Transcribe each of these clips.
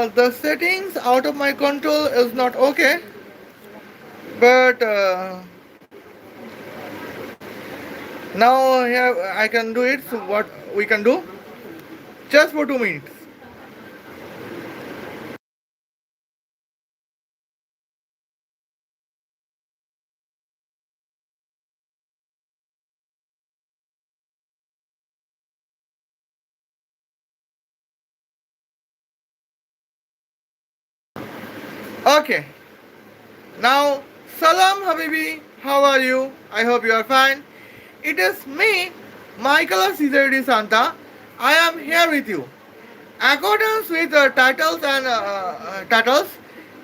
the settings out of my control is not okay, but now here I can do it. So what we can do? Just for 2 minutes. Okay. Now, Salam Habibi, how are you? I hope you are fine. It is me, Michaela Santa. I am here with you. Accordance with titles and titles,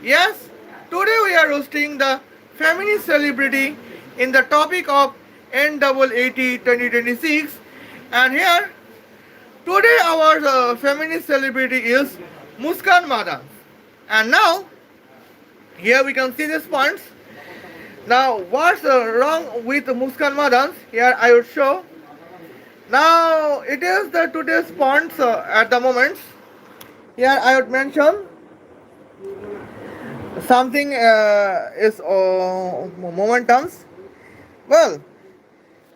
yes, today we are hosting the feminist celebrity in the topic of NEET 2026. And here, today our feminist celebrity is Muskan Madaan. And now, here we can see these points. Now, what's wrong with Muskan Madans? Here I would show. Now, it is the today's points at the moment. Here I would mention something is momentums. Well,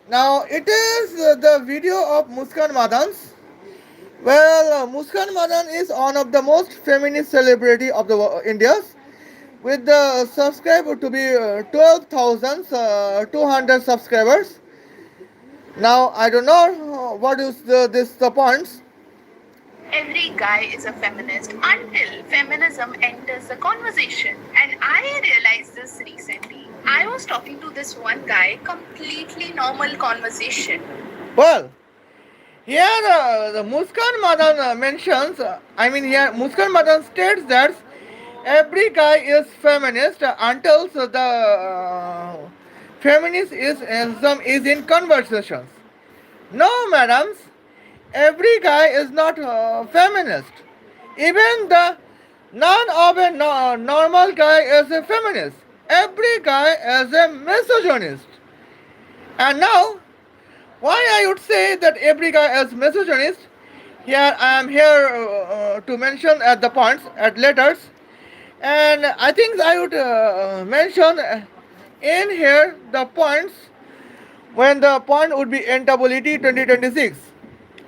now it is the video of Muskan Madans. Well, Muskan Madan is one of the most feminist celebrity of the India's, with the subscriber to be 12,200 subscribers. Now I don't know what is the points. Every guy is a feminist until feminism enters the conversation. And I realized this recently. I was talking to this one guy, completely normal conversation. Well, here the Muskan Madan mentions, here Muskan Madan states that every guy is feminist until the feminism is in conversations. No, madams, every guy is not feminist. Even the none of a normal guy is a feminist. Every guy is a misogynist. And now, why I would say that every guy is misogynist? Here I am here to mention at the points at letters, and I think I would mention in here the points when the point would be NEET 2026.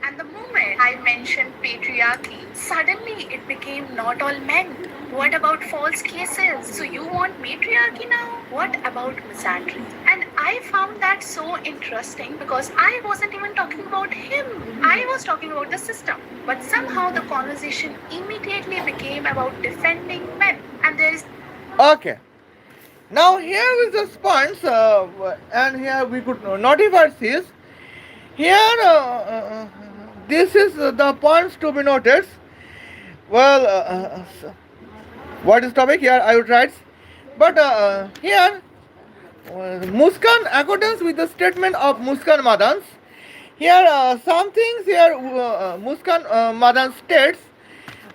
And the moment I mentioned patriarchy, suddenly it became not all men. What about false cases? So you want matriarchy now? What about misandry? And I found that so interesting because I wasn't even talking about him. I was talking about the system. But somehow the conversation immediately became about defending men. And there is Okay. Now here is the points, and here we could notify this. Here, this is the points to be noted. Well, what is topic here? I would write, but here, Muskan, accordance with the statement of Muskan Madans, here some things here Muskan Madan states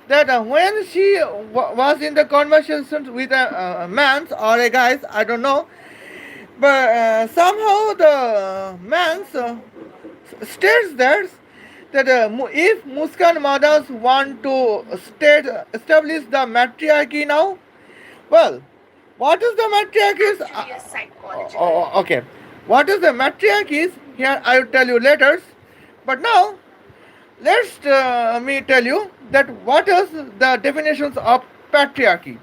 that when she was in the conversation with a man or a guy, I don't know, but somehow the man states that if Muskan mothers want to establish the matriarchy now, well, what is the matriarchy? actually a psychology. Okay. What is the matriarchy? Here I will tell you later. But now, let's me tell you that what is the definitions of patriarchy.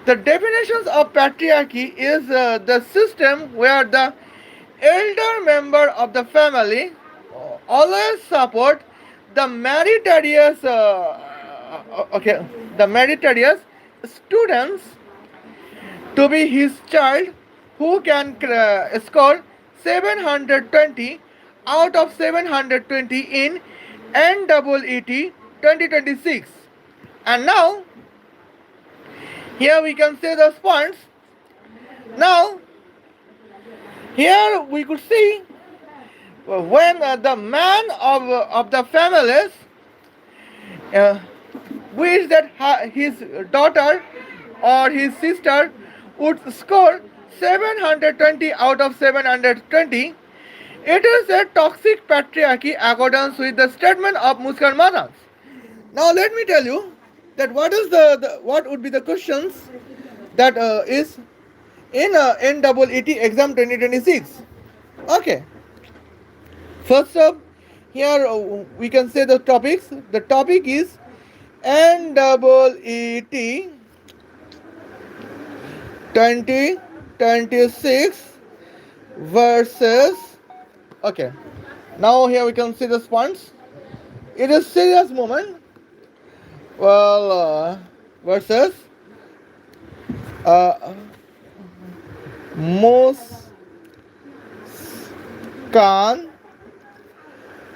The definitions of patriarchy is the system where the elder member of the family always support the meritorious the meritorious students to be his child who can score 720 out of 720 in NEET 2026. And now here we can say the points. Now here we could see when the man of the families wish that his daughter or his sister would score 720 out of 720, it is a toxic patriarchy accordance with the statement of Muskan Manas. Now let me tell you, that what is the what would be the questions that is in NEET exam 2026. Okay, first up, here we can say the topics. The topic is NEET 2026 versus. Okay, now here we can see the points. It is serious moment. Well, versus uh, Muskan,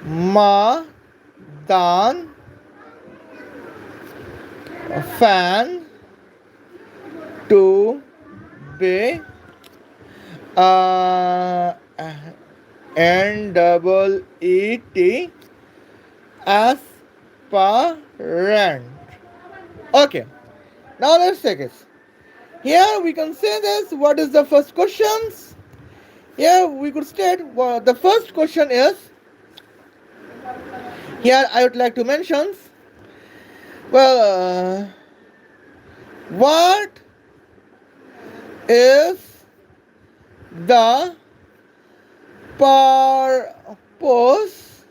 Madaan, fan to be NEET aspirant. Okay, now let's take it. Here we can say this. What is the first questions? Here we could state well, the first question is. Here I would like to mention. Well, what is the purpose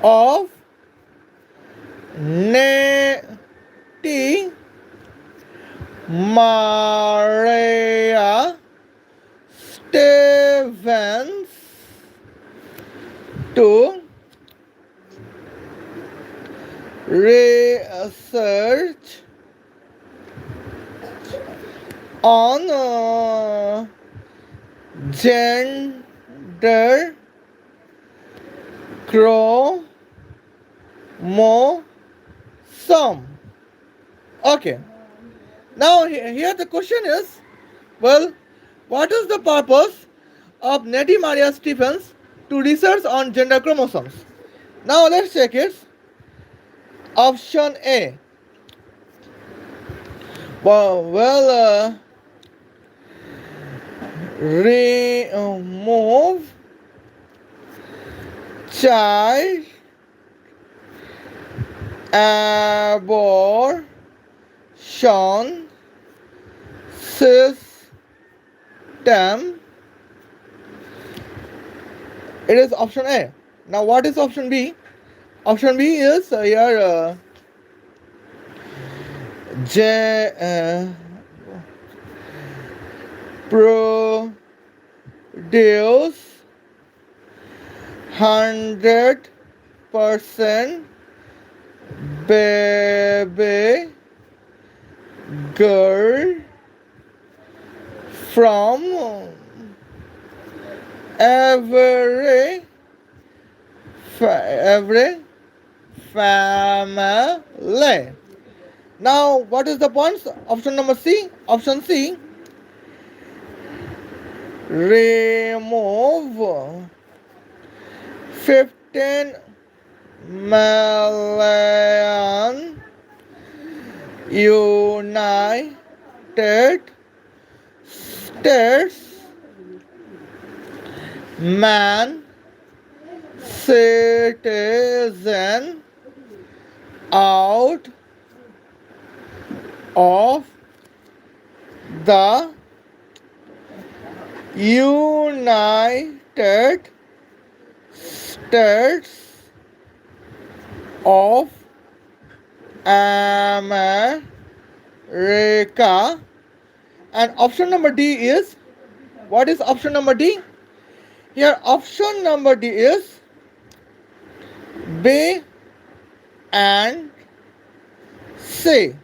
of Neti Maria Stevens to research on gender chromosome? Okay. Now here the question is, well, what is the purpose of Nettie Maria Stephens to research on gender chromosomes? Now let's check it. Option A. Well, remove child abortion system. It is option A. Now what is option B? Option B is here produce 100% baby girl from every family. Now, what is the points? Option number C. Option C. Remove 15 million United States man citizen out of the United States of America. And option number D is, what is option number D? Here option number D is B and C.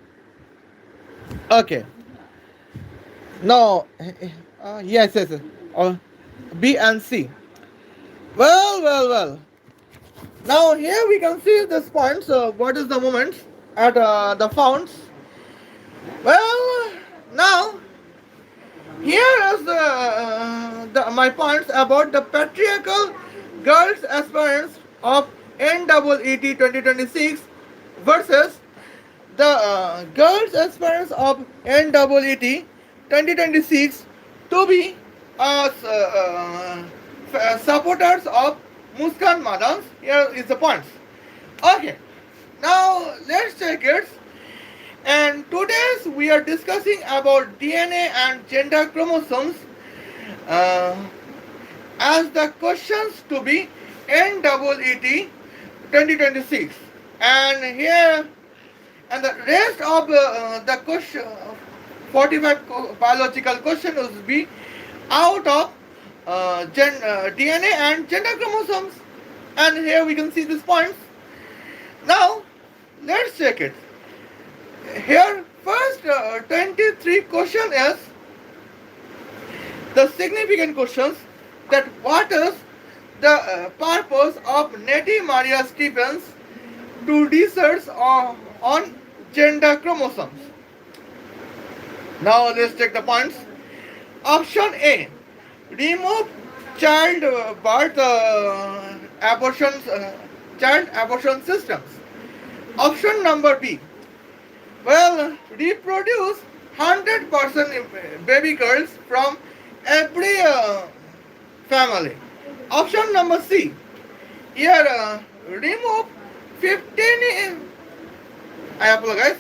Okay. Now, yes. B and C. Well. Now here we can see this point. So what is the moment at the founts? Well, now here is my points about the patriarchal girls aspirants of NEET 2026 versus the girls aspirants of NEET 2026 to be supporters of Muskan Madans. Here is the points. Okay. Now let's check it. And today's we are discussing about DNA and gender chromosomes uh, as the questions to be NEET 2026. And here and the rest of the question 45 biological question will be out of DNA and gender chromosomes. And here we can see these points. Now let's check it. Here first 23 question is the significant questions that what is the purpose of Nettie Maria Stephens to research on gender chromosomes. Now let's check the points. Option A, remove child birth abortions, child abortion systems. Option number B, well, reproduce 100% baby girls from every family. Option number C, here remove 15. I apologize.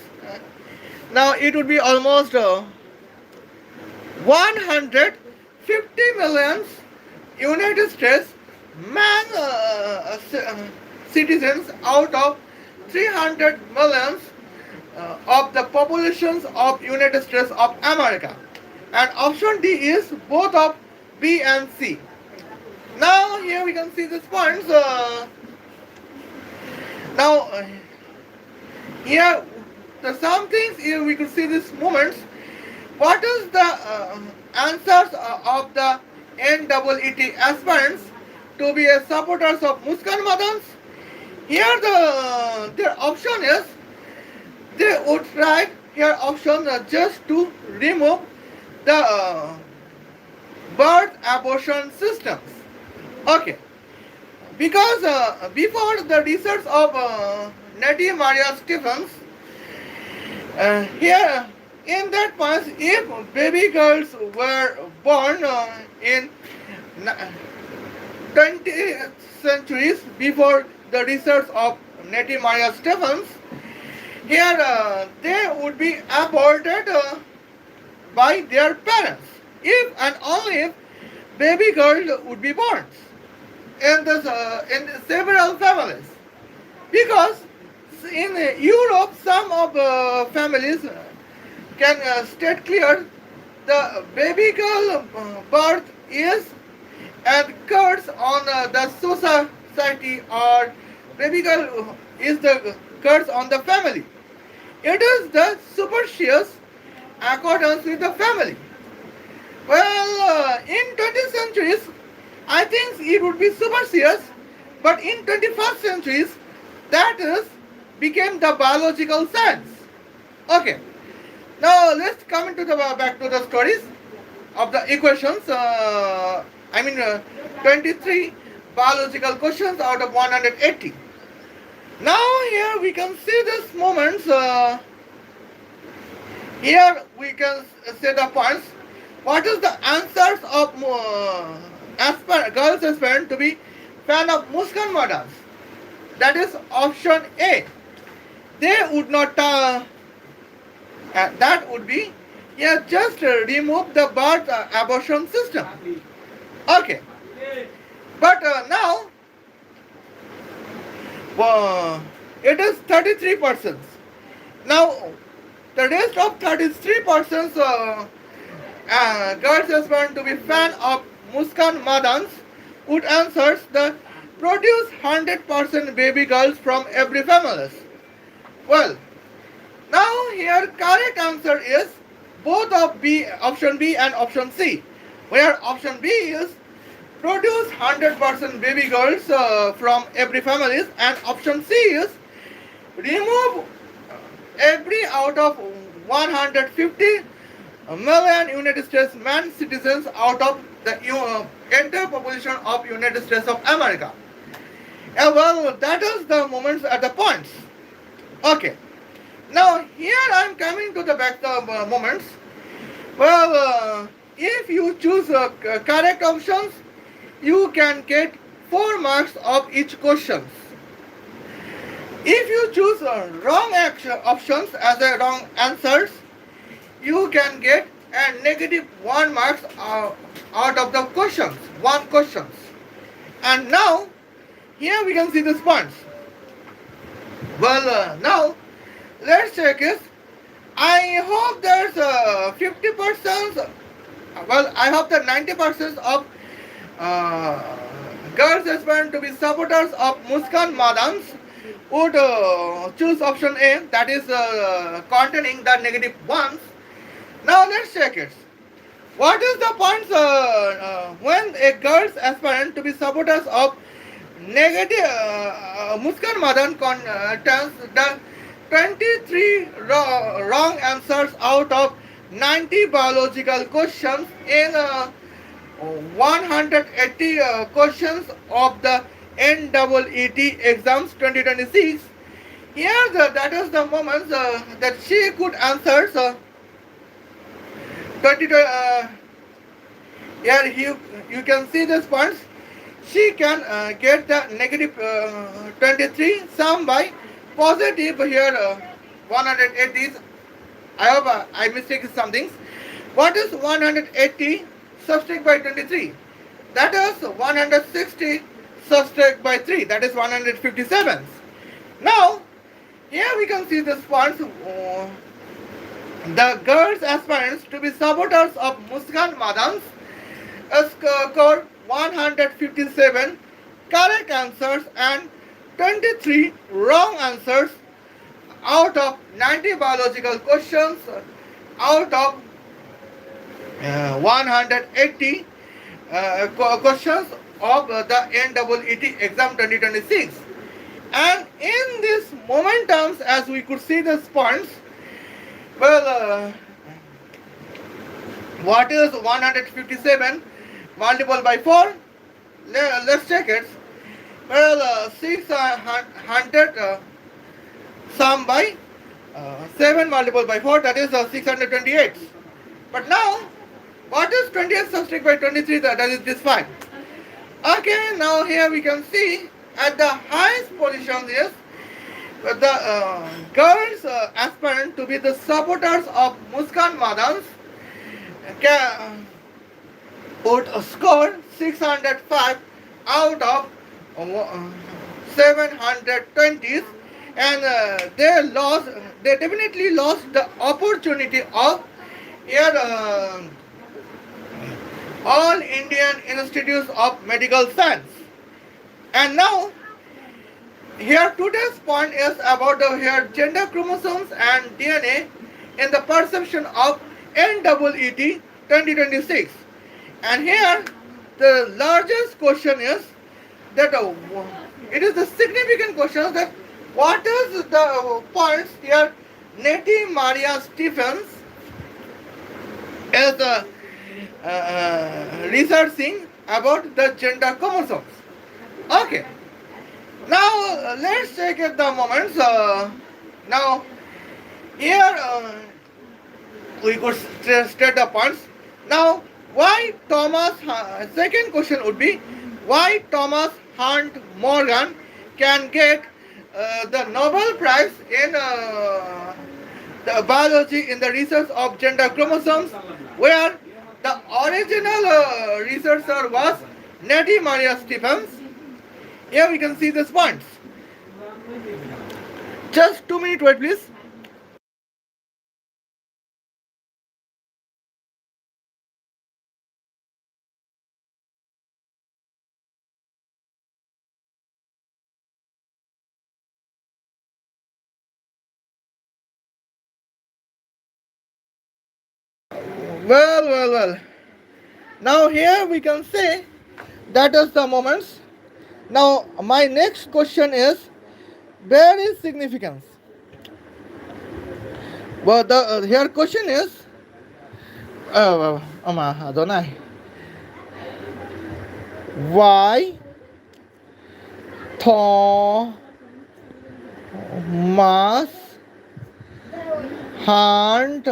Now it would be almost 150 million United States man citizens out of 300 millions of the populations of United States of America. And option D is both of B and C. Now here we can see these points. Now here the some things here we could see these moments. What is the answers of the NEET aspirants to be a supporters of Muskan Madans? Here their option is they would try here option just to remove the birth abortion systems. Okay, because before the research of Nettie Maria Stephens, here in that past, if baby girls were born in 20th centuries before the research of Nettie Maria Stephens, here they would be aborted by their parents if and only if baby girl would be born in several families, because in Europe some of families can state clear the baby girl birth is and curse on the society, or baby girl is the curse on the family. It is the superstitious accordance with the family. Well, in 20th centuries, I think it would be superstitious, but in 21st centuries, that is became the biological science. Okay, now let's come into the back to the stories of the equations. 23 biological questions out of 180. Now here we can see these moments. Here we can say the points. What is the answers of girls aspirant to be fan of Muskan models? That is option A. They would not. That would be, yeah, just remove the birth abortion system. Okay, but now it is 33%. Now the rest of 33% girls aspirant to be fan of Muskan Madans would answer the produce 100% baby girls from every family. Well, now here correct answer is both of B, option B and option C, where option B is produce 100% baby girls from every family, and option C is remove every out of 150 million United States man citizens out of the entire population of United States of America. Well, that is the moments at the points. Okay. Now here I am coming to the back moments. Well, if you choose correct options, you can get 4 marks of each question. If you choose wrong options as a wrong answers, you can get a negative 1 marks out of the questions, one questions. And now, here we can see the points. Well, now, let's check it. I hope there's 50%, well, I hope that 90% of uh, girls aspirant to be supporters of Muskan Madans would choose option A, that is containing the negative ones. Now let's check it. What is the points when a girl's aspirant to be supporters of negative Muskan Madan contains the 23 wrong answers out of 90 biological questions in 180 questions of the NEET exams 2026. Here, that is the moments that she could answer. 20, here you can see this points. She can get the negative 23 sum by positive here 180. I hope I mistake some things. What is 180 subtract by 23? That is 160 subtract by 3. That is 157. Now, here we can see this points. The girls aspirants to be supporters of Muskan Madans scored 157 correct answers and 23 wrong answers out of 90 biological questions out of 180 questions of the NEET exam 2026. And in this momentums, as we could see the points, well, what is 157 multiplied by 4? Let's check it. Well, 600 sum by 7 multiplied by 4, that is 628. But now, what is 28 subtract by 23? That is this 5. Okay, now here we can see at the highest position is the girls aspirant to be the supporters of Muskan Madans would score 605 out of 720, and they definitely lost the opportunity of here all Indian Institutes of Medical Science. And now here today's point is about the here gender chromosomes and DNA in the perception of NEET 2026. And here the largest question is that it is the significant question that what is the points here Nettie Maria Stephens is researching about the gender chromosomes. Okay. Now let's check at the moments. Now here we could state the points. Now why Thomas? Second question would be why Thomas Hunt Morgan can get the Nobel Prize in the biology in the research of gender chromosomes, where the original researcher was Nettie Maria Stephens. Here we can see these points. Just 2 minutes wait please. Well. Now here we can say that is the moments. Now my next question is where is significance? Well, the here question is Adonai. Why Thomas Hunt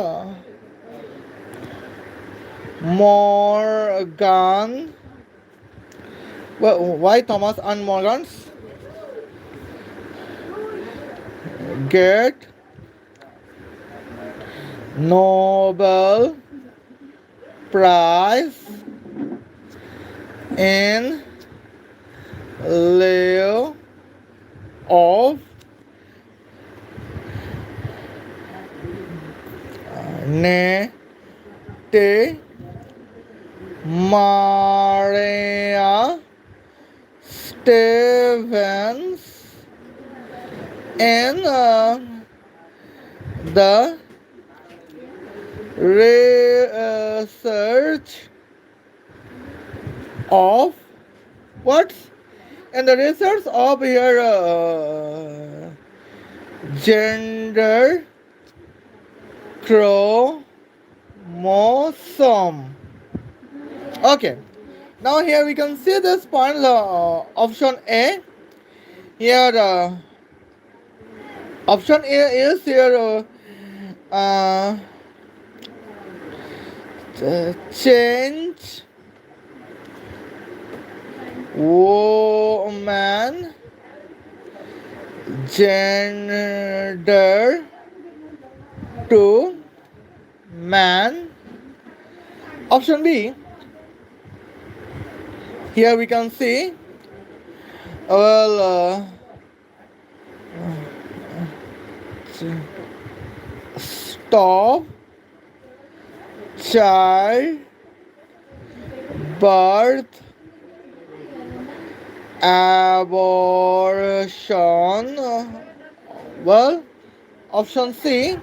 Morgan? Well, why Thomas and Morgans get Nobel Prize in lieu of Nate Maria Stevens in the research of what's in the research of your gender chromosome. Okay, now here we can see this point, option A. Here option A is here change woman gender to man. Option B, here we can see, well, stop child birth abortion. Well, option C,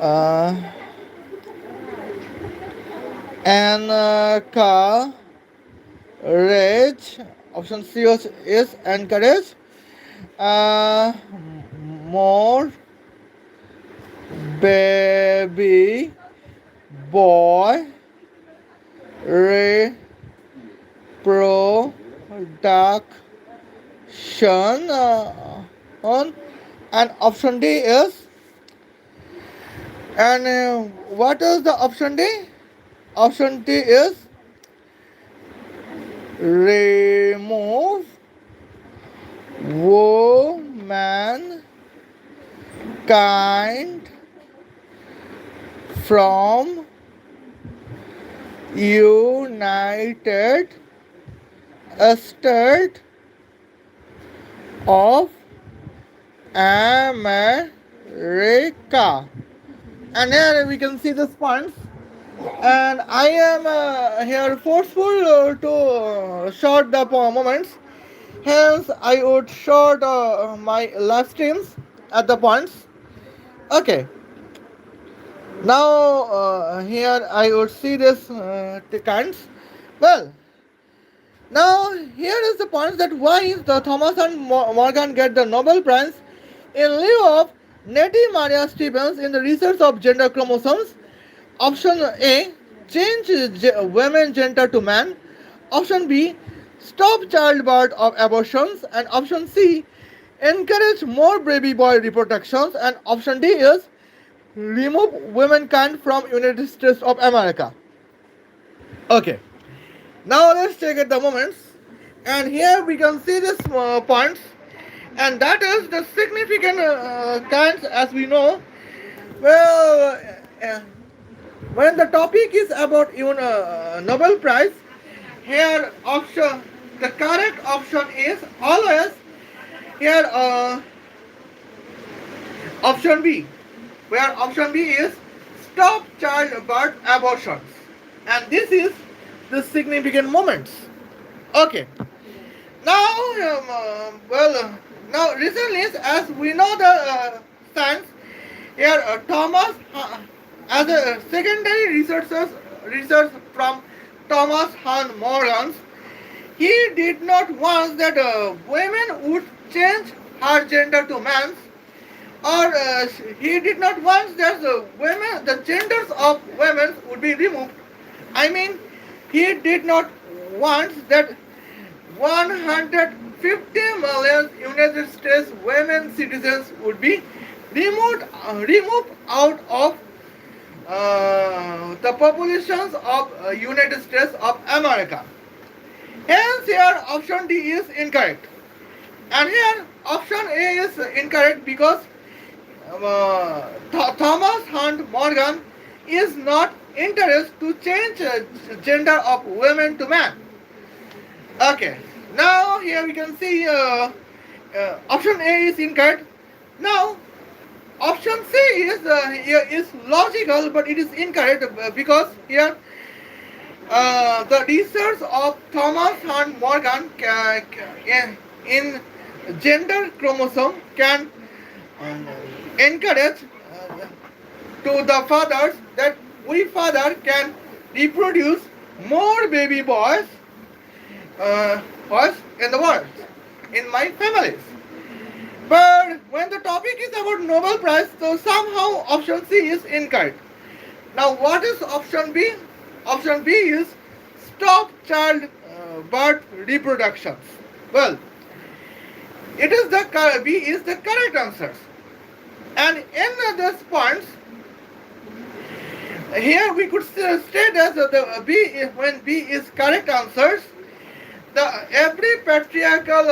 uh, encourage. Option C is encourage uh, more baby boy reproduction on. And option D is, and what is the option D? Option D is remove woman kind from United States of America. And here we can see the points. And I am here forceful to short the moments. Hence, I would short my live streams at the points. Okay. Now here I would see this kinds. Well, now here is the point that why the Thomas and Morgan get the Nobel Prize in lieu of Nettie Maria Stevens in the research of gender chromosomes. Option A, change women gender to man. Option B, stop childbirth of abortions. And option C, encourage more baby boy reproductions. And option D is remove womankind from United States of America. Okay, now let's take at the moments. And here we can see this points. And that is the significant kinds as we know. Well, when the topic is about even Nobel Prize, here option, the correct option is always here option B, where option B is stop childbirth abortions, and this is the significant moments. Okay, now now recently as we know the science here Thomas as a secondary research from Thomas Han Morgans, he did not want that women would change her gender to man's, or he did not want that the genders of women would be removed. I mean, he did not want that 150 million United States women citizens would be removed out of the populations of United States of America. Hence, here option D is incorrect. And here option A is incorrect because Thomas Hunt Morgan is not interested to change gender of women to man. Okay, now here we can see option A is incorrect. Now option C here is logical, but it is incorrect because here the research of Thomas Hunt Morgan in gender chromosome can encourage to the fathers that we father can reproduce more baby boys in the world, in my families. But when the topic is about Nobel Prize, so somehow option C is incorrect. Now what is option B? Option B is stop child birth reproductions. Well, it is the B is the correct answer. And in this points, here we could state as the B when B is correct answers, the every patriarchal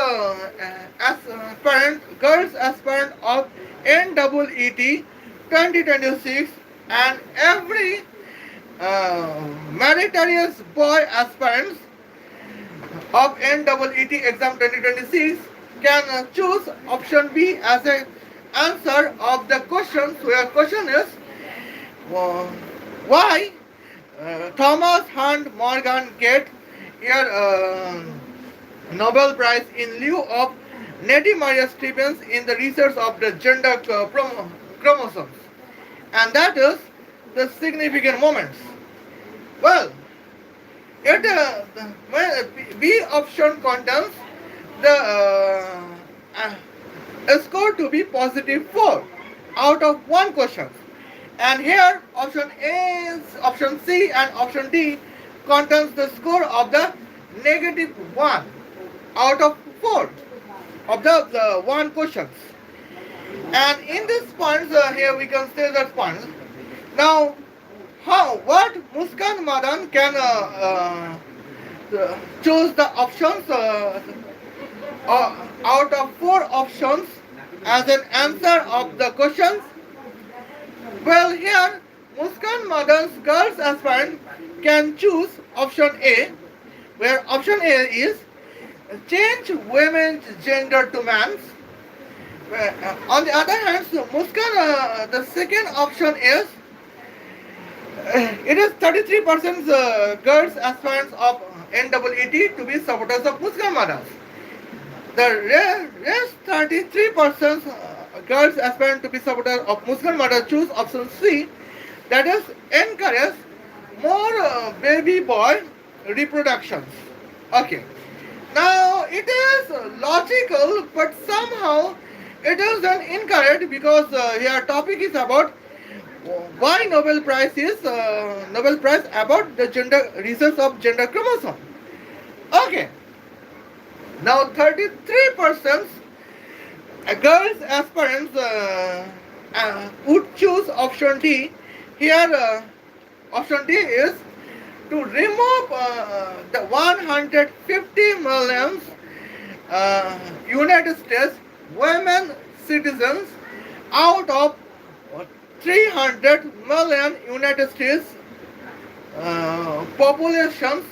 aspirant, girls aspirant of NEET 2026 and every meritorious boy aspirants of NEET exam 2026 can choose option B as a answer of the question. Where question is why Thomas Hunt Morgan get your Nobel Prize in lieu of Nettie Maria Stevens in the research of the gender chromosomes, and that is the significant moments. Well, it B option contains the score to be positive 4 out of 1 question. And here option A, option C and option D contains the score of the negative 1 out of 4 of the 1 questions. And in this points here we can say that points. Now what Muskan Madaan can choose the options out of 4 options as an answer of the questions. Well, here Muskan Madaan's girls aspirant can choose option A, where option A is change women's gender to man's. On the other hand, Muskan, the second option is it is 33% girls aspirants of NEET to be supporters of Muskan Madaan. The rest 33% girls aspirant to be supporters of Muskan Madaan choose option C, that is encourage more baby boy reproductions. Okay. Now it is logical, but somehow it is an incorrect because here topic is about why Nobel Prize is Nobel Prize about the gender research of gender chromosome. Okay. Now 33% girls aspirants would choose option D. Here option D is to remove the 150 million United States women citizens out of 300 million United States populations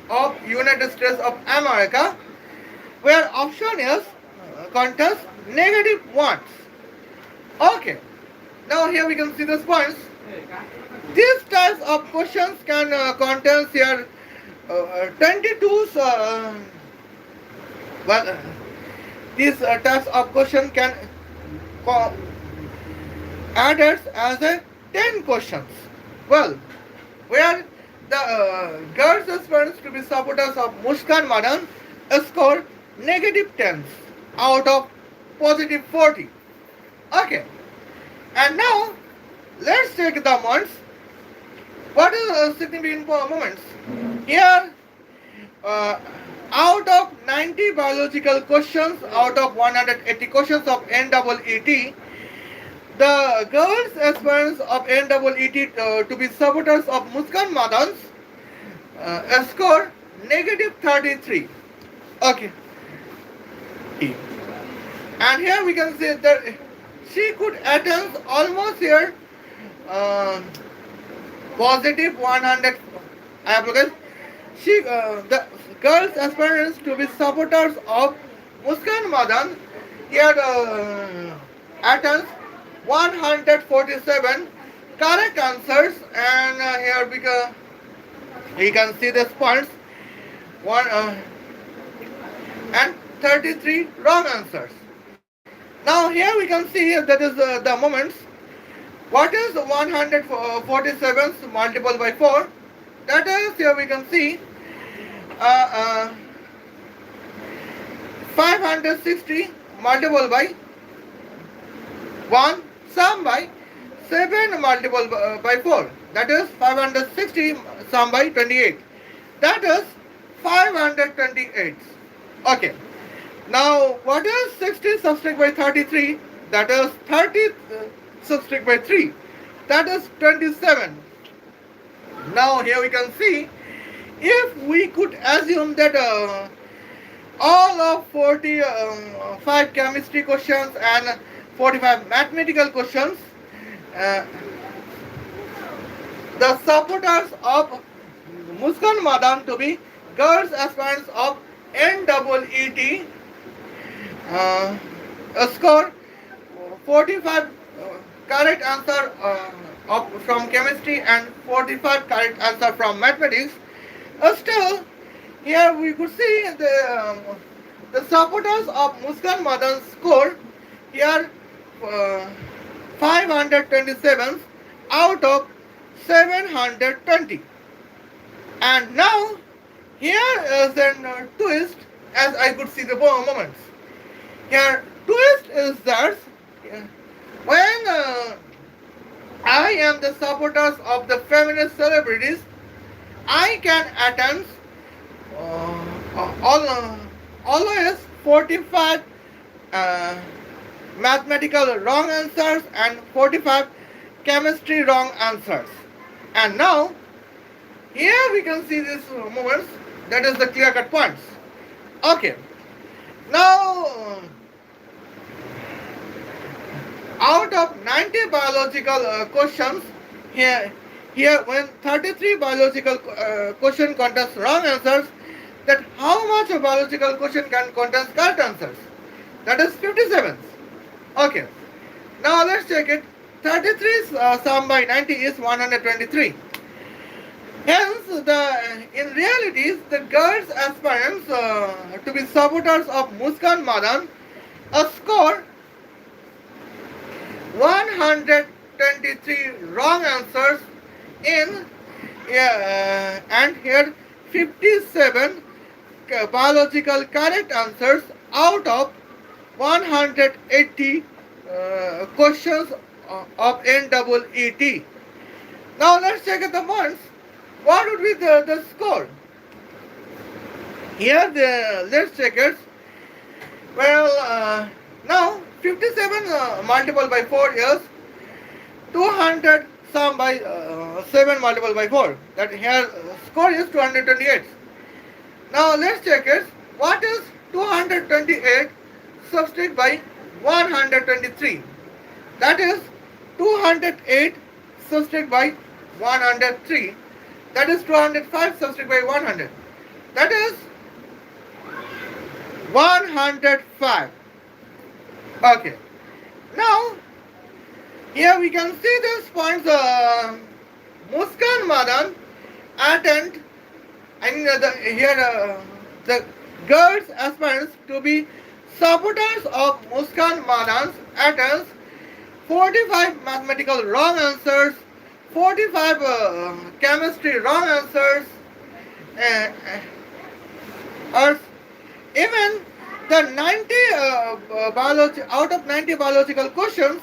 of United States of America, where option is contains negative ones. Okay. Now here we can see these points. These types of questions can contain here 22 these types of question can added as a 10 questions. Well, where the girls aspirants to be supporters of Muskan Madaan score negative 10 out of positive 40. Okay. And now let's take the moments. What is the significant moments? Here, out of 90 biological questions, out of 180 questions of NEET, the girls aspirants of NEET to be supporters of Muskan Madaan's score negative 33. Okay. And here we can see that she could attempt almost here um, positive 100 applicants. The girls aspirants to be supporters of Muskan Madan here attempts 147 correct answers, and here we can see the points one and 33 wrong answers. Now here we can see that is the moments. What is 147 multiple by 4? That is, here we can see uh, uh, 560 multiple by 1 sum by 7 multiple by 4. That is 560 sum by 28. That is 528. Okay. Now what is 60 subtract by 33? That is 30 subtract by 3. That is 27. Now here we can see, if we could assume that all of 45 chemistry questions and 45 mathematical questions, uh, the supporters of Muskan Madan to be girls aspirants of NEET uh, score 45 correct answer from chemistry and 45 correct answer from mathematics. Still, here we could see the supporters of Muskan Madan score here uh, 527 out of 720. And now here is a twist, as I could see the moments. Here twist is that when I am the supporters of the feminist celebrities, I can attempt always 45 uh, mathematical wrong answers and 45 chemistry wrong answers. And now here we can see these moments, that is the clear cut points. Okay. Now out of 90 biological questions, here when 33 biological question contains wrong answers, that how much a biological question can contain correct answers? That is 57. Okay. Now let's check it. 33 sum by 90 is 123. Hence, in reality, the girls aspirants to be supporters of Muskan Madan score 123 wrong answers in and here 57 biological correct answers out of 180 questions of NEET. Now let's check the points. What would be the score? Here let's check it. Well, now 57 multiple by 4 is 200 sum by 7 multiple by 4. That here score is 228. Now let's check it. What is 228 subtract by 123? That is 208 subtract by 103. That is 205 subtract by 100. That is 105. Okay. Now, here we can see this points. Muskan Madan attend. The girls aspirants to be supporters of Muskan Madan's attends 45 mathematical wrong answers, 45 chemistry wrong answers, or even the 90 out of 90 biological questions,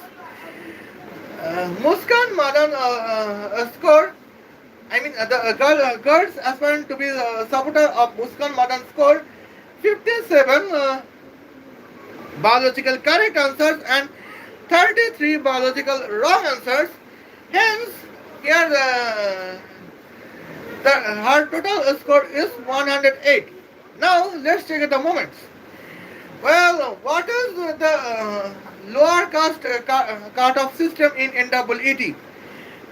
Muskan Madan score. The girls aspirant to be the supporter of Muskan Madan score 57 biological correct answers and 33 biological wrong answers. Hence, here her total score is 108. Now let's check the moments. Well, what is the lower caste cut-off system in NEET?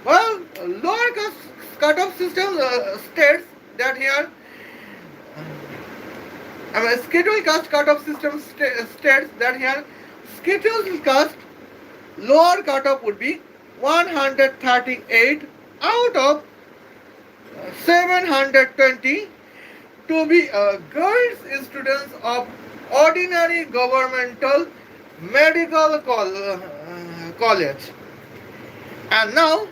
Well, lower caste cut-off system states that here, scheduled caste cut-off system states that here, scheduled caste lower cutoff would be 138 out of 720 to be girls students of ordinary governmental medical college. And now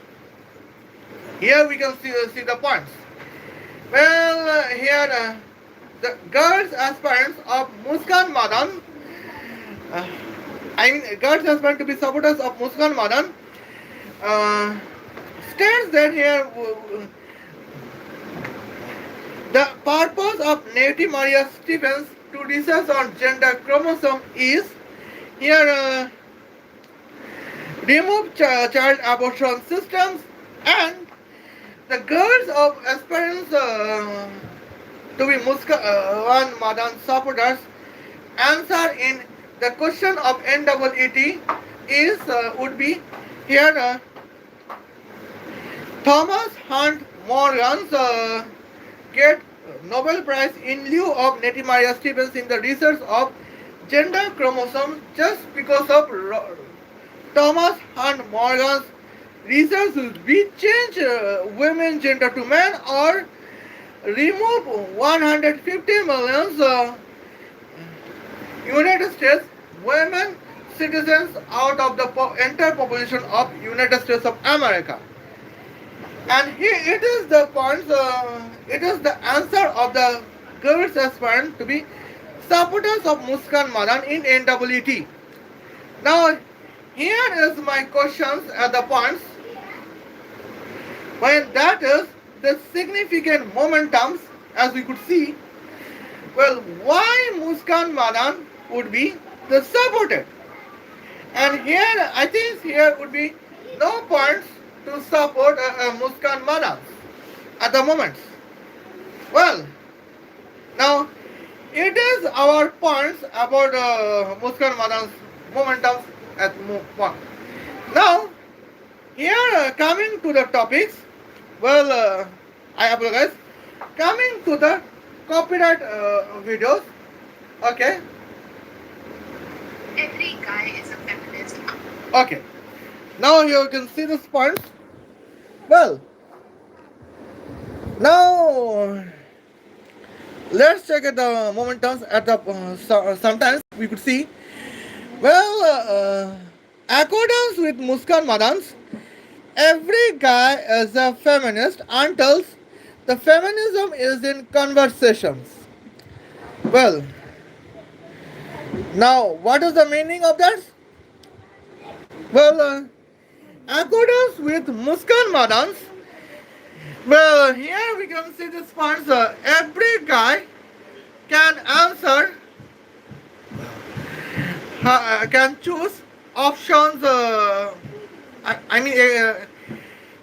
here we can see the points. Well, here the girls aspirants of Muskan Madaan, uh, girls aspirant to be supporters of Muskan Madaan, uh, states that here the purpose of Native Maria Stephens to research on gender chromosome is here remove child abortion systems, and the girls of aspirants to be Muskan Madan supporters answer in the question of NEET is would be here Thomas Hunt Morgan's get Nobel Prize in lieu of Nettie Maria Stevens in the research of gender chromosomes just because of Thomas Hunt Morgan's research will be change women gender to men or remove 150 million United States women citizens out of the entire population of United States of America. And here it is the points, it is the answer of the girls aspirant to be supporters of Muskan Madan in NEET. Now, here is my questions at the points. When that is the significant momentums, as we could see, well, why Muskan Madan would be the supported? And here, I think here would be no points to support Muskan Madan at the moment. Well, now it is our points about Muskan Madan's momentums at one. Now, here coming to the topics, well, I apologize. Coming to the copyright videos, okay. Every guy is a feminist. Okay. Now you can see this points. Well, now let's check at the momentums at the sometimes we could see. Well, accordance with Muskan Madans, every guy is a feminist until the feminism is in conversations. Well, now what is the meaning of that? Well, accordance with Muskan Madans, well, here we can see this points. Every guy can answer, can choose options.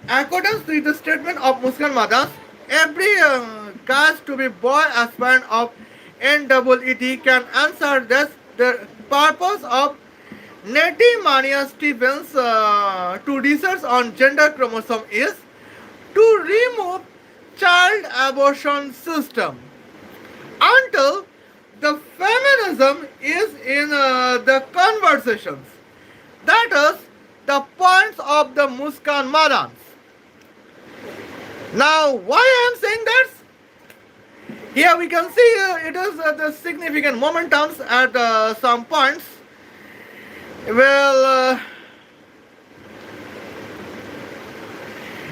Accordance with the statement of Muskan Madans, every guy to be boy aspirant of NEET can answer this. The purpose of Nettie Maria Stevens to research on gender chromosome is to remove child abortion system until the feminism is in the conversations. That is the points of the Muskan Madans. Now, why I am saying that? Here we can see it is the significant momentums at some points. Well,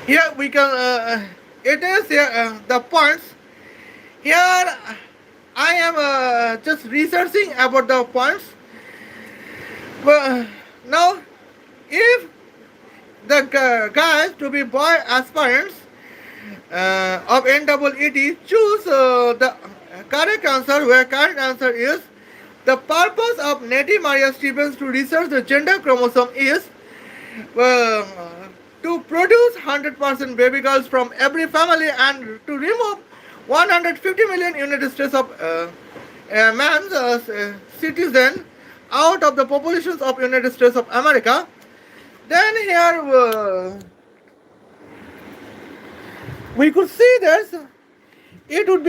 here we can, it is here, the points. Here I am just researching about the points. Well, now, if the guys to be boy aspirants of NEET choose the correct answer, where correct answer is the purpose of Nettie Maria Stevens to research the gender chromosome is to produce 100% baby girls from every family and to remove 150 million United States of man's citizen out of the populations of United States of America, then here we could see that it would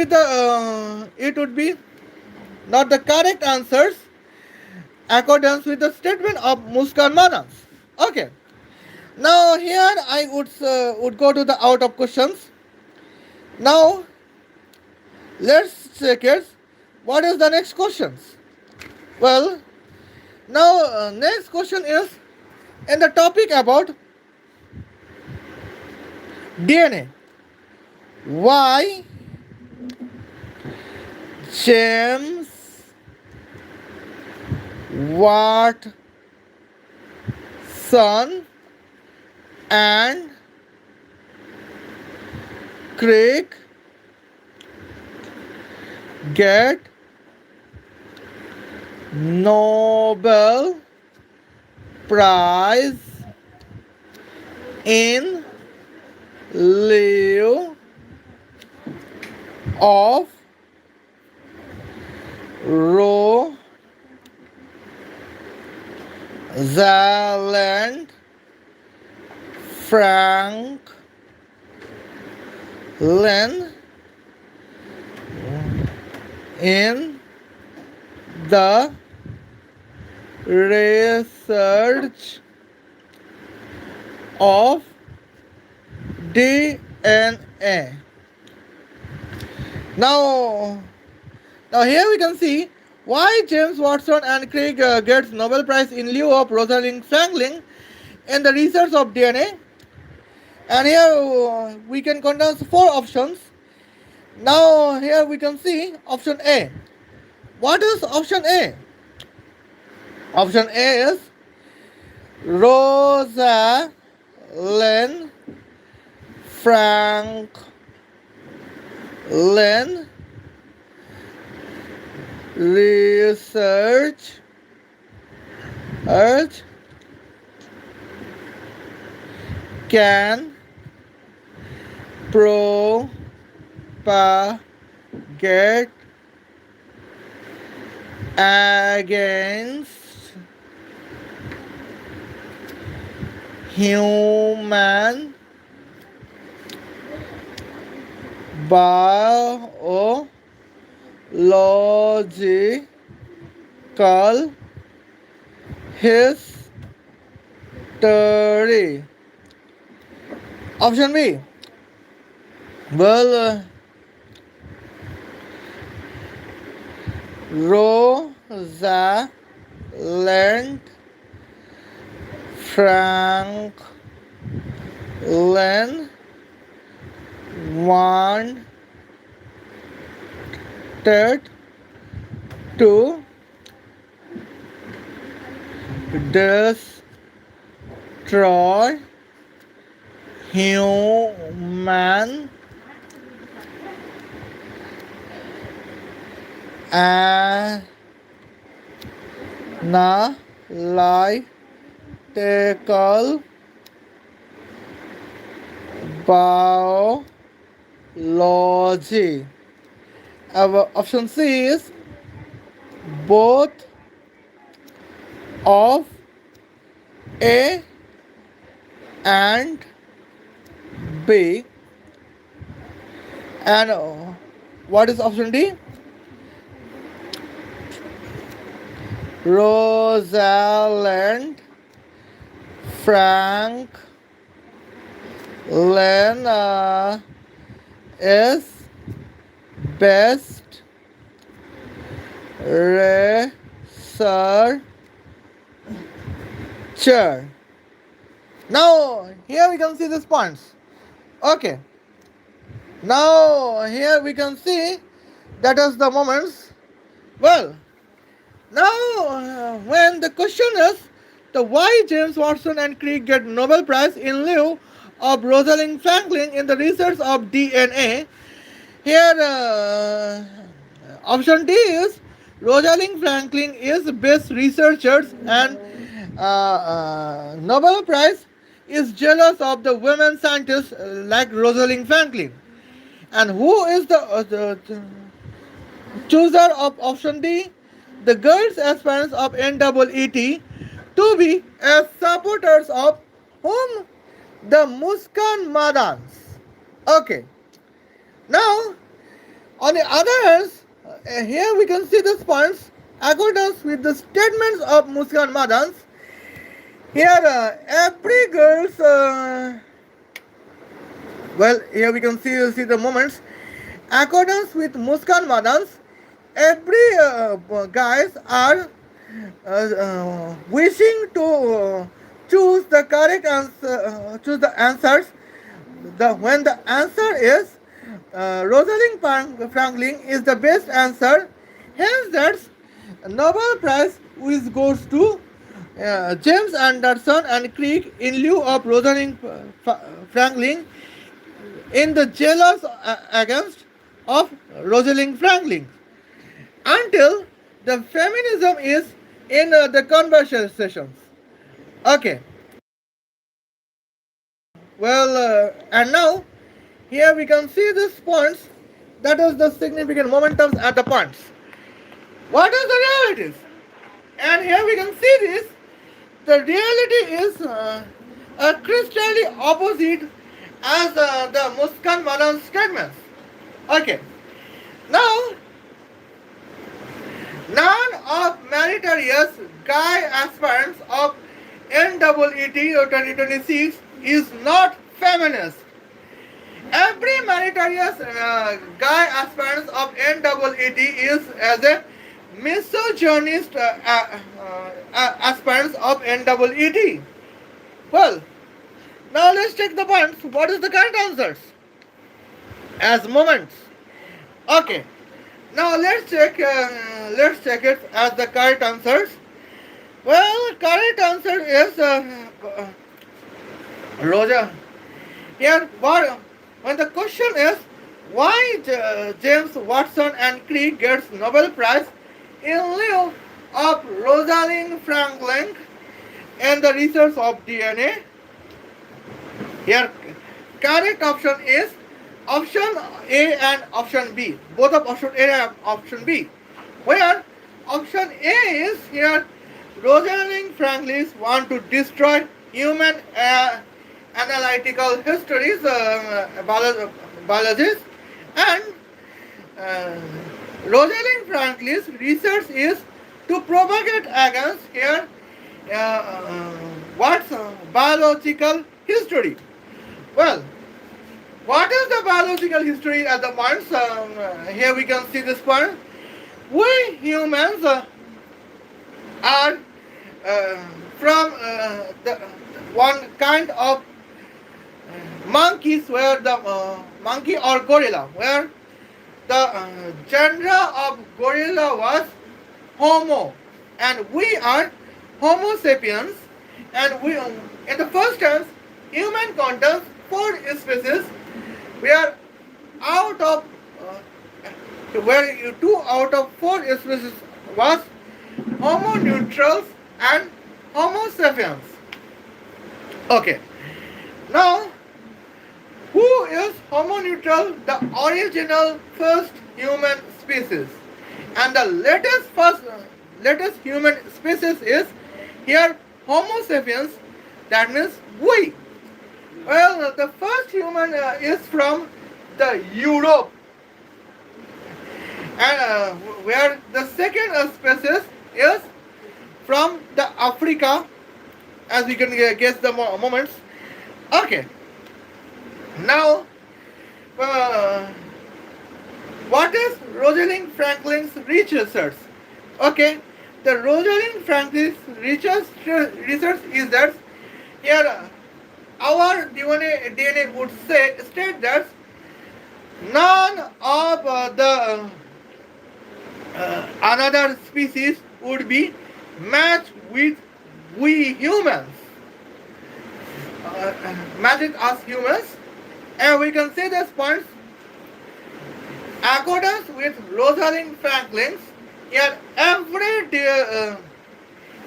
be not the correct answers accordance with the statement of Muskan Manans. Okay. Now here I would go to the out of questions. Now let's check it. What is the next questions? Well, now next question is in the topic about DNA. Why James Watson and Crick get Nobel Prize in lieu of Rosalind Franklin in the research of DNA. Now here we can see why James Watson and Crick gets Nobel Prize in lieu of Rosalind Franklin in the research of DNA. And here we can condense four options. Now here we can see option A. What is option A? Option A is Rosalind Franklin research can propagate against human biological history. Option B. Well, Rosalind Franklin wanted to destroy human analytical biology. Our option C is both of A and B. And what is option D? Rosalind Franklin is best researcher. Now here we can see these points. Okay. Now here we can see that is the moments. Well, now when the question is the why James Watson and Crick get Nobel Prize in lieu of Rosalind Franklin in the research of DNA, here option D is Rosalind Franklin is best researcher and Nobel Prize is jealous of the women scientists like Rosalind Franklin. And who is the chooser of option D? the girls aspirants of NEET to be as supporters of whom? The Muskan Madans. Okay. Now, on the other hand, here we can see the points accordance with the statements of Muskan Madans. Here, every girl's well, here we can see the moments. Accordance with Muskan Madans, every guys are wishing to choose the correct answer, choose the answers. When the answer is Rosalind Franklin is the best answer, hence that's Nobel Prize which goes to James Anderson and Crick in lieu of Rosalind Franklin in the jealous against of Rosalind Franklin until the feminism is in the conversations. Okay. Well, and now here we can see these points. That is the significant momentums at the points. What is the realities? And here we can see this. The reality is a crystally opposite as the Muskan Madan statements. Okay. Now, none of meritorious guy aspirants of NEET 2026 is not feminist. Every meritorious guy aspirants of NEET is as a misogynist aspirants of NEET. Well, now let's check the points. What is the correct answers? As moments. Okay. Now let's check it as the correct answers. Well, correct answer is Roger. Here, when the question is why James Watson and Crick gets Nobel Prize in lieu of Rosalind Franklin in the research of DNA, here correct option is option A and option B. Both of option A and option B. Where option A is here Rosalind Franklin want to destroy human analytical histories, biologies, and Rosalind Franklin's research is to propagate against here what's biological history. Well, what is the biological history at the points? Here we can see this point. We humans are from the one kind of monkeys where the monkey or gorilla, where the genre of gorilla was Homo, and we are Homo sapiens, and we in the first terms human contains 4 species. We are out of where 2 out of 4 species was Homo neutrals and Homo sapiens. Okay. Now, who is Homo neutral? The original first human species, and the latest human species is here Homo sapiens. That means we. Well, the first human is from the Europe, and where the second species is from the Africa, as we can guess the moments. Okay. Now, what is Rosalind Franklin's research? Okay, the Rosalind Franklin's research is that here our DNA would state that none of the another species would be matched with we humans, matched us humans, and we can say this points accordance with Rosalind Franklin's. Here, every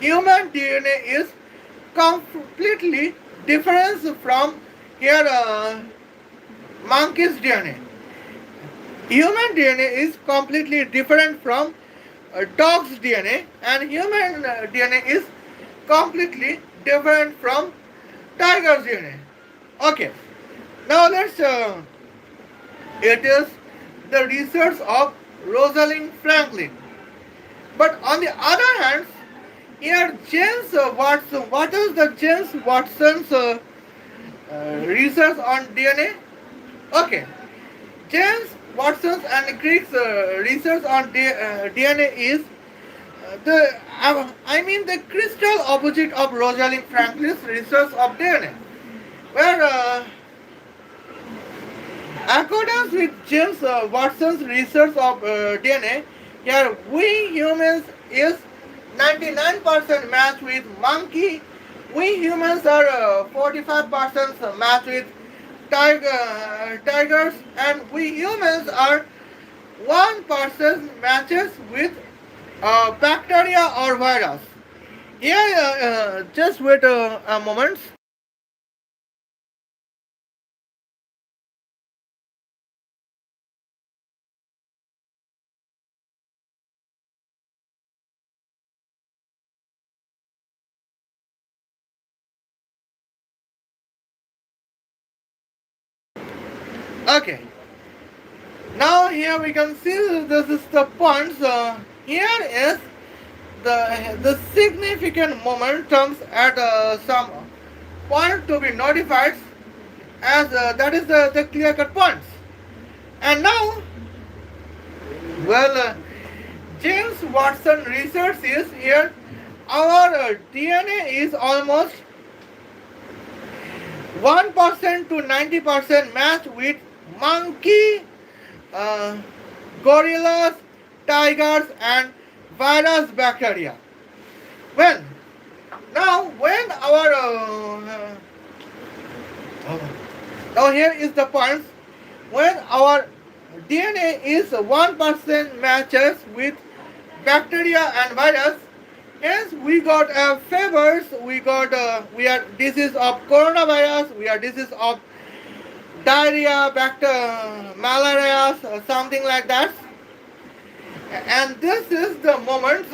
human DNA is completely different from here monkey's DNA. Human DNA is completely different from dog's DNA, and human DNA is completely different from tiger's DNA. Okay, now let's. It is the research of Rosalind Franklin. But on the other hand, here James Watson. What is the James Watson's research on DNA? Okay, James Watson's and Crick's research on DNA is the crystal opposite of Rosalind Franklin's research of DNA, where according with James Watson's research of DNA, here we humans is 99% matched with monkey. We humans are 45% matched with tigers, and we humans are 1% matches with bacteria or virus. Here, just wait a moment. Okay. Now here we can see this is the points. Here is the significant momentums at some point to be notified as that is the clear cut points. And now, well, James Watson research is here. Our DNA is almost 1% to 90% match with monkey, uh, gorillas, tigers, and virus bacteria. Well, now when our now here is the points when our DNA is 1% matches with bacteria and virus. Hence, we got fevers, we are disease of coronavirus, we are disease of diarrhea, malaria, something like that. And this is the moment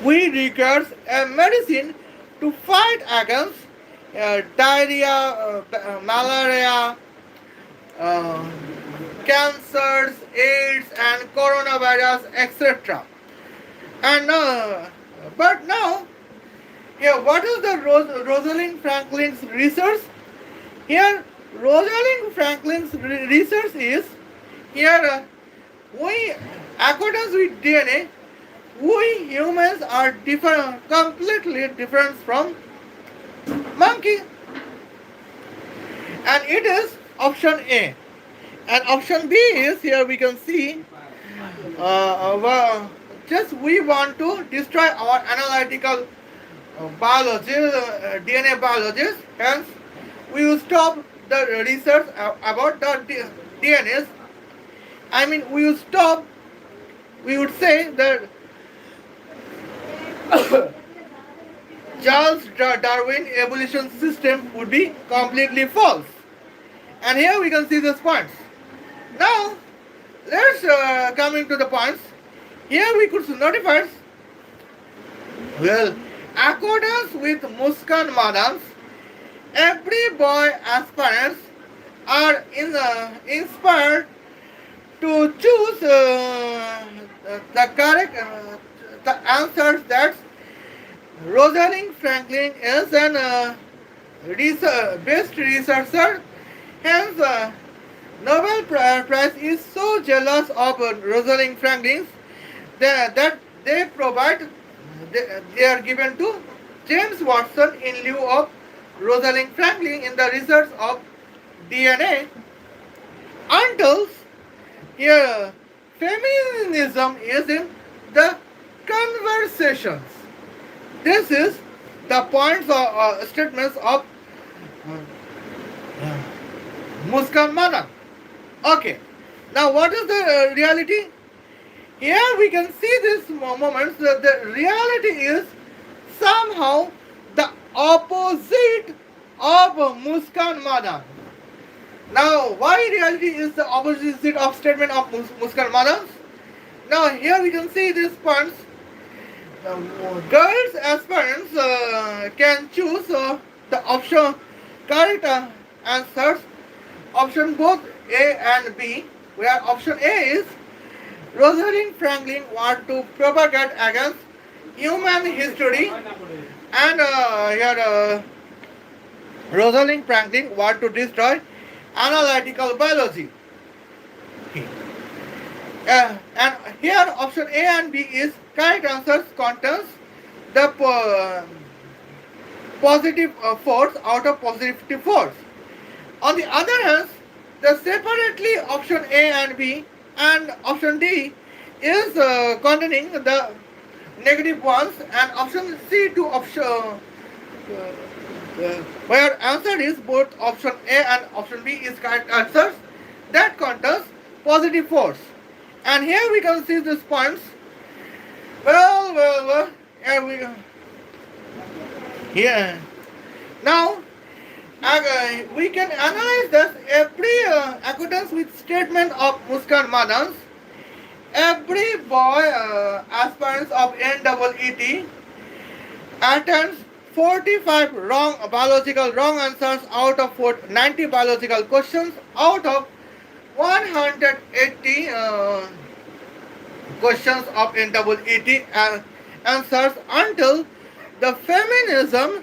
we require a medicine to fight against diarrhea, malaria, uh, cancers, AIDS, and coronavirus, etc. And but now, here, what is the Rosalind Franklin's research? Here, Rosalind Franklin's research is here. We, according with DNA, we humans are different, completely different from monkey, and it is option A. And option B is here we can see. Just we want to destroy our analytical biology, DNA biologists. Hence, we will stop the research about the DNAs. I mean, we will stop. We would say that Charles Darwin evolution system would be completely false. And here we can see these points. Now, let's come into the points. Here we could notify. Well, accordance with Muskan Madaan, every boy aspirants are inspired to choose the correct the answers that Rosalind Franklin is an best researcher. Hence, Nobel Prize is so jealous of Rosalind Franklin that they are given to James Watson in lieu of Rosalind Franklin in the research of DNA. Until here, feminism is in the conversations. This is the points or statements of Muskan Madaan. Okay. Now, what is the reality? Here we can see this moment. The reality is somehow the opposite of Muskan Madaan. Now, why reality is the opposite of statement of Muskan Madaan? Now here we can see these points. Girls aspirants can choose the option correct answers, option both A and B, where option A is Rosalind Franklin want to propagate against human history, and here Rosalind Franklin want to destroy analytical biology. And here option A and B is correct answers contains the positive force out of positive force. On the other hand, the separately option A and B and option D is containing the negative ones, and option C to option where answer is both option A and option B is correct answers that contains positive force. And here we can see these points. Here we go. Here. Now, we can analyze this every accordance with statement of Muskan Madans. Every boy aspirants of NEET attends 45 biological wrong answers out of 90 biological questions out of 180 questions of NEET answers until the feminism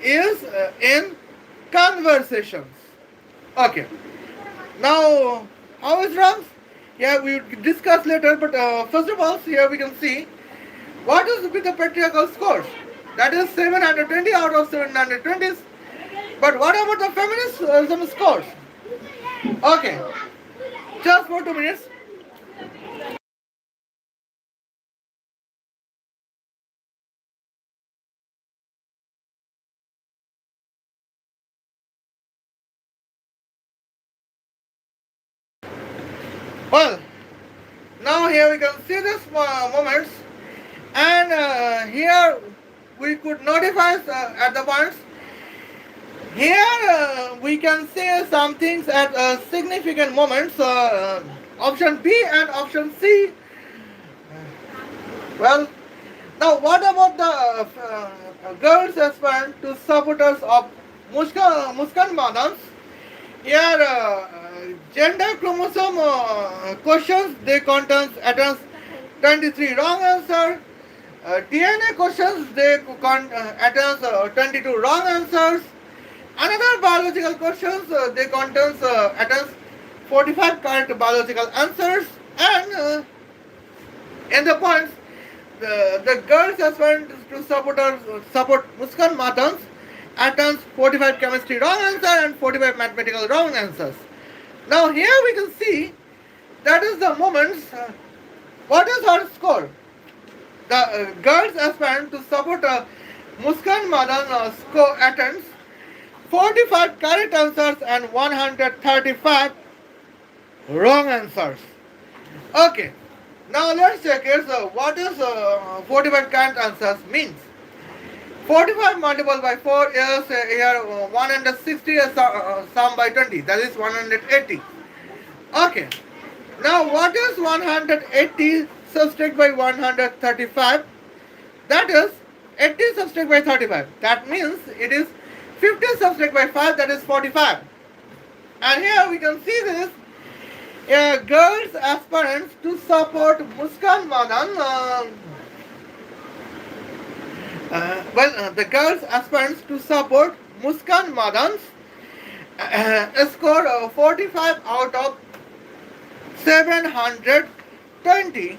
is in conversations. Okay. Now, how is wrongs? Yeah, we will discuss later, but first of all, here we can see what is with the patriarchal scores. That is 720 out of 720s. But what about the feminism scores? Okay, just for 2 minutes. Well, now here we can see these moments, and here we could notify at the points. Here we can see some things at significant moments. Option B and option C. Well, now what about the girls aspirant to supporters of Muskan Madans? Here, gender chromosome questions, they contains attends 23 wrong answer. DNA questions, they attends 22 wrong answers. Another biological questions, they contains attends 45 correct biological answers. And in the points, the girls aspirant to support Muskan Madans attends 45 chemistry wrong answer and 45 mathematical wrong answers. Now here we can see that is the moments. What is her score? The girls aspirant to support Muskan Madan score attends 45 correct answers and 135 wrong answers. Okay. Now let's check here. So what is 45 correct answers means? 45 multiplied by 4 is here 160 sum by 20, that is 180. Okay. Now what is 180 subtract by 135? That is 80 subtract by 35. That means it is 50 subtract by 5, that is 45. And here we can see this. Girls aspirants to support Muskan Madan. The girls aspirants to support Muskan Madans scored 45 out of 720,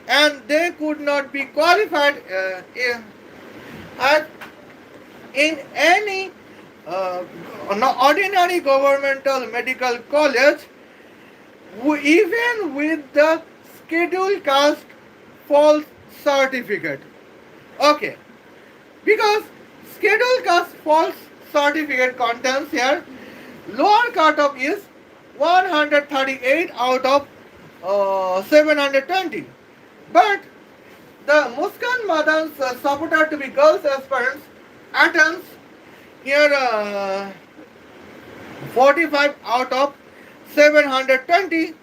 and they could not be qualified in any ordinary governmental medical college, even with the scheduled caste false certificate. Okay. Because scheduled caste false certificate contains here lower cutoff is 138 out of 720. But the Muskan Madan's supporter to be girls aspirants attends here 45 out of 720.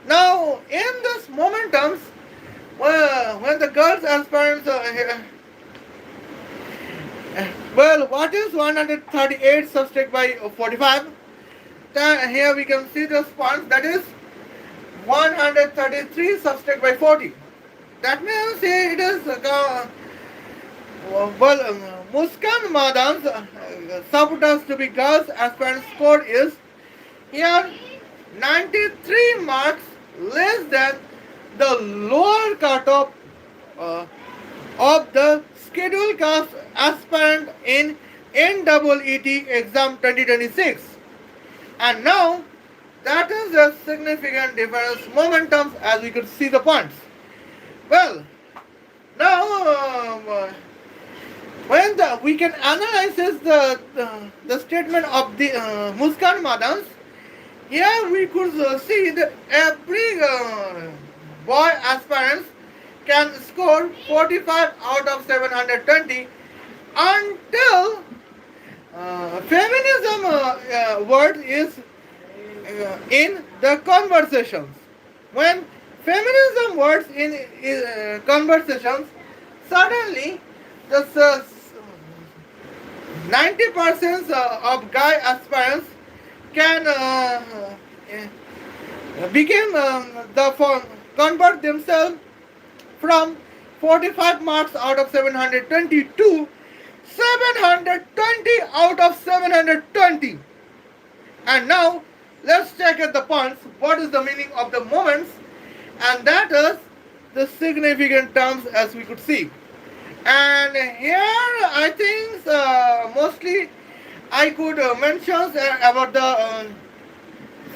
Now in this momentums, Well, when the girls aspirants, well, what is 138 subtract by 45? Then here we can see the response, that is 133 subtract by 40. That means it is well, Muskan Madaan's supporters to be girls aspirant score is here 93 marks less than the lower cutoff uh, of the scheduled caste aspirant in NEET exam 2026. And now that is a significant difference momentum as we could see the points. Well, now when we can analyze the statement of the Muskan Madans, here we could see that every boy aspirants can score 45 out of 720 until feminism word is in the conversations. When feminism words in conversations, suddenly the 90% of guy aspirants can become convert themselves from 45 marks out of 720 to 720 out of 720. And now let's check at the points what is the meaning of the moments, and that is the significant terms as we could see. And here I think mostly I could mention about the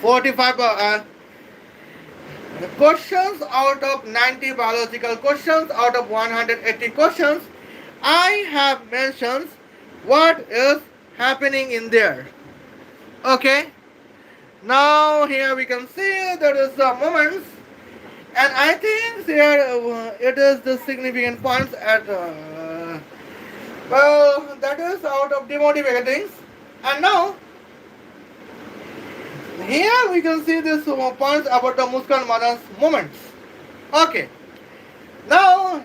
45 questions out of 90 biological questions out of 180 questions. I have mentioned what is happening in there. Okay. Now here we can see there is the moments, and I think here it is the significant points at well, that is out of demotivating things. And now here we can see this points about the Muskan Madan's moments. Okay. Now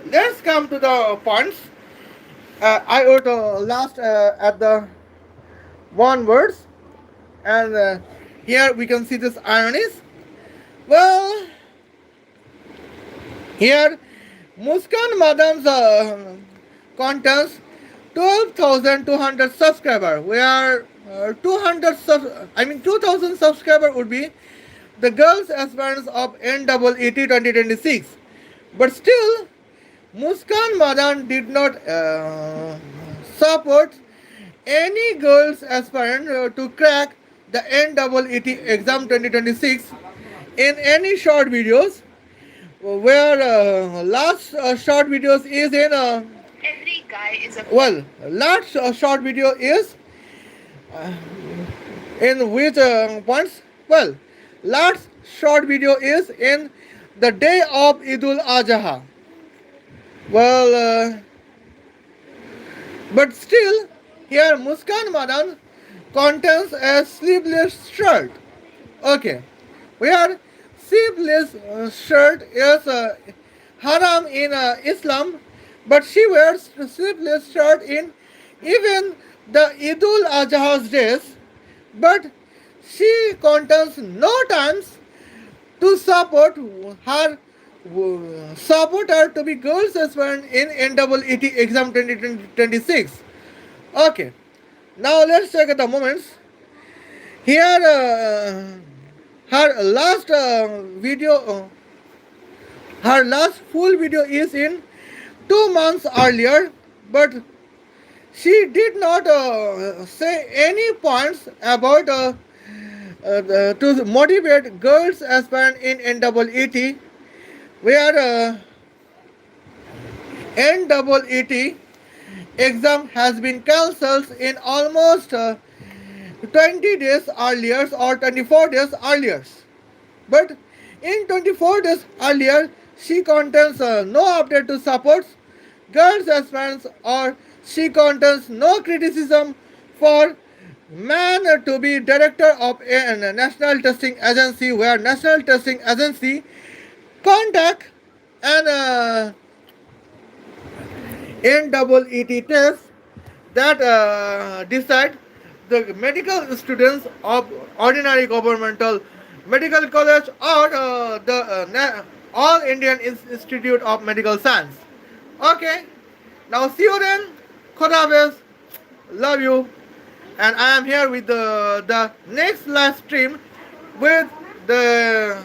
let's come to the points. I would last at the one words, and here we can see this ironies. Well, here Muskan Madam's contains 12,200 subscriber. We are 2,000 subscriber would be the girls aspirants of NEET 2026. But still, Muskan Madaan did not support any girls aspirant to crack the NEET exam 2026 in any short videos, where last short videos is in Every guy is a well, last short video is in which points? Well, last short video is in the day of Idul Adha. Well, but still, here Muskan Madan contains a sleeveless shirt. Okay, where sleeveless shirt is haram in Islam, but she wears sleeveless shirt in even the Idul Adha's days, but she contains no times to support her to be girls aspirant in NEET exam 2026. Okay, now let's check the moments. Here, her last video, her last full video is in 2 months earlier, but she did not say any points about to motivate girls aspirant in NEET, where NEET exam has been cancelled in almost 20 days earlier or 24 days earlier. But in 24 days earlier, she contains no update to support girls aspirants, or she contains no criticism for man to be director of a national testing agency, where national testing agency contact and NEET test that decide the medical students of ordinary governmental medical college or All Indian Institute of Medical Science. Okay, now see you then. Khodafez. Love you. And I am here with the next live stream with the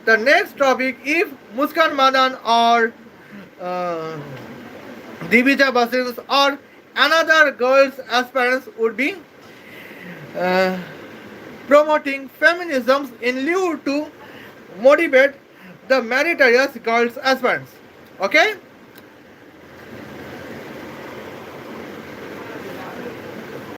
the next topic if Muskan Madaan or uh, Divija Basis or another girls aspirants would be uh, promoting feminism in lieu to motivate the meritorious girls aspirants. Okay?